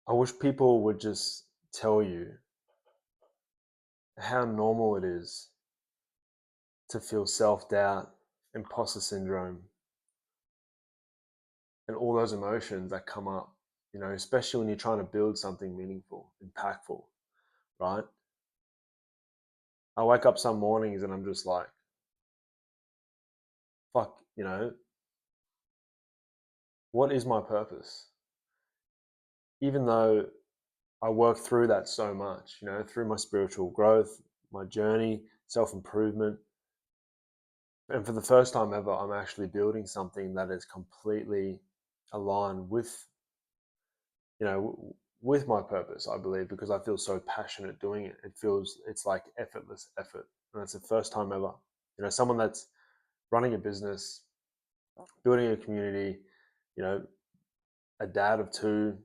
I wish people would just tell you how normal it is to feel self-doubt, imposter syndrome, and all those emotions that come up, especially when you're trying to build something meaningful, impactful, right? I wake up some mornings and I'm just like, fuck, what is my purpose? Even though I work through that so much, through my spiritual growth, my journey, self-improvement. And for the first time ever, I'm actually building something that is completely aligned with my purpose, I believe, because I feel so passionate doing it. It's like effortless effort. And it's the first time ever. Someone that's running a business, building a community, you know, a dad of two,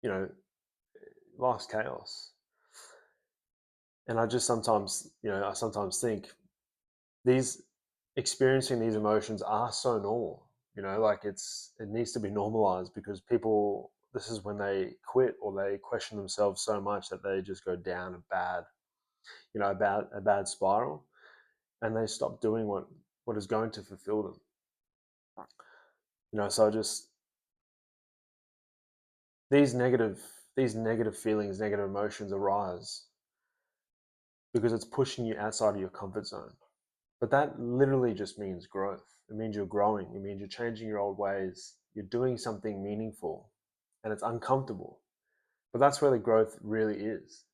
you know, life's chaos. And I sometimes think these experiencing these emotions are so normal. Like it needs to be normalized because people, this is when they quit or they question themselves so much that they just go down a bad spiral, and they stop doing what is going to fulfill them. So just these negative these negative feelings, negative emotions arise because it's pushing you outside of your comfort zone. But that literally just means growth. It means you're growing. It means you're changing your old ways. You're doing something meaningful, and it's uncomfortable. But that's where the growth really is.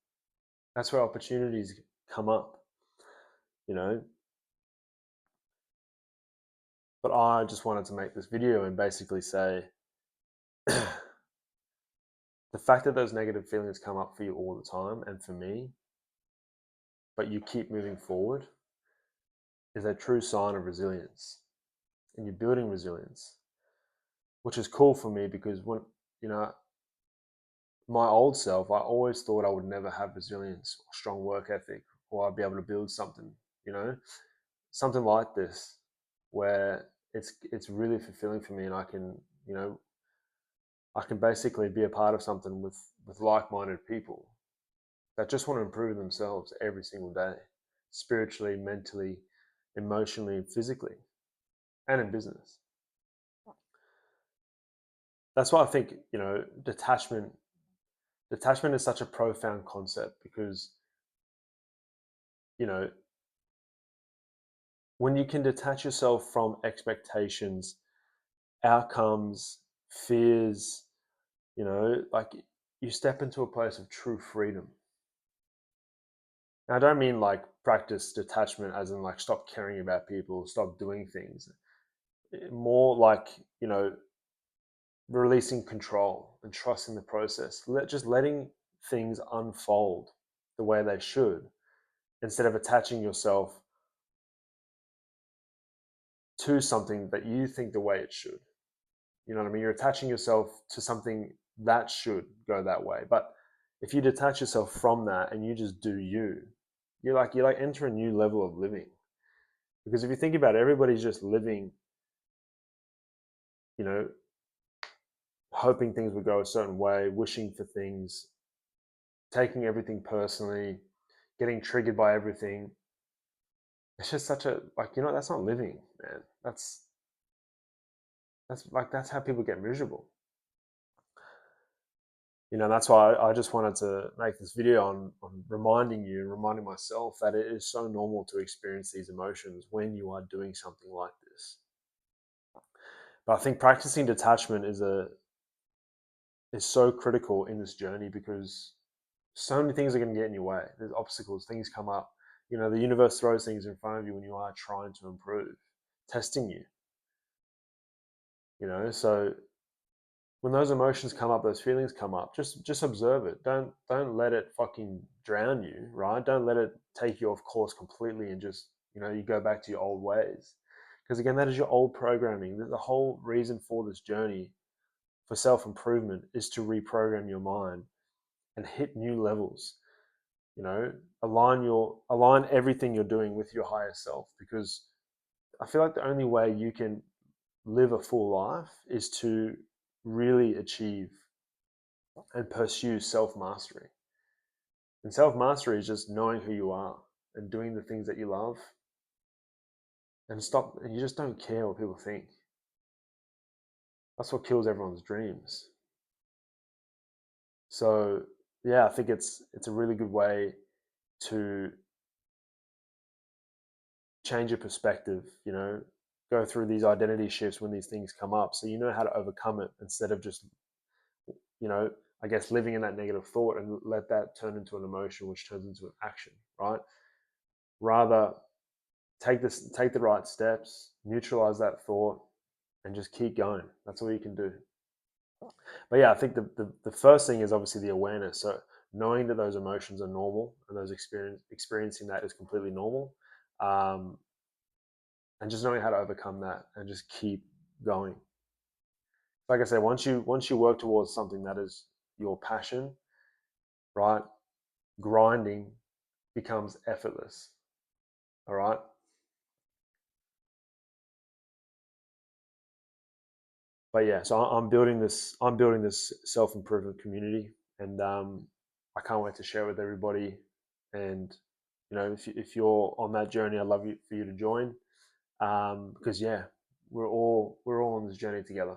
That's where opportunities come up, you know. But I just wanted to make this video and basically say the fact that those negative feelings come up for you all the time and for me, but you keep moving forward, is a true sign of resilience. And you're building resilience, which is cool for me because you know, my old self, I always thought I would never have resilience or strong work ethic, or I'd be able to build something, you know, something like this, where it's really fulfilling for me, and I can basically be a part of something with like-minded people that just want to improve themselves every single day, spiritually, mentally, emotionally, physically, and in business. That's why I think detachment is such a profound concept because you know when you can detach yourself from expectations, outcomes, fears, like you step into a place of true freedom. Now, I don't mean like practice detachment as in like stop caring about people, stop doing things. More like, releasing control and trusting the process, just letting things unfold the way they should instead of attaching yourself to something that you think the way it should. You know what I mean? You're attaching yourself to something that should go that way. But if you detach yourself from that and you just do you enter a new level of living. Because if you think about it, everybody's just living, you know, hoping things would go a certain way, wishing for things, taking everything personally, getting triggered by everything. It's just such a that's not living, man. That's how people get miserable. That's why I just wanted to make this video on reminding myself that it is so normal to experience these emotions when you are doing something like this. But I think practicing detachment is so critical in this journey because so many things are going to get in your way. There's obstacles, things come up. The universe throws things in front of you when you are trying to improve, testing you. So when those emotions come up, those feelings come up, just observe it. Don't let it fucking drown you, right? Don't let it take you off course completely and just you go back to your old ways. Because again, that is your old programming. The whole reason for this journey for self-improvement is to reprogram your mind and hit new levels. Align everything you're doing with your higher self, because I feel like the only way you can live a full life is to really achieve and pursue self mastery. And self mastery is just knowing who you are and doing the things that you love, and stop. And you just don't care what people think. That's what kills everyone's dreams. So yeah, I think it's a really good way to change your perspective. Go through these identity shifts when these things come up, so you know how to overcome it instead of just you know I guess living in that negative thought and let that turn into an emotion, which turns into an action, right? Rather, take the right steps, neutralize that thought, and just keep going. That's all you can do. But yeah, I think the first thing is obviously the awareness. So knowing that those emotions are normal and those experiencing that is completely normal, um, and just knowing how to overcome that and just keep going. Like I said, once you work towards something that is your passion, right? Grinding becomes effortless. All right. But yeah, so I'm building this. I'm building this self improvement community, and I can't wait to share it with everybody. And if you're on that journey, I'd love for you to join, because yeah, we're all on this journey together.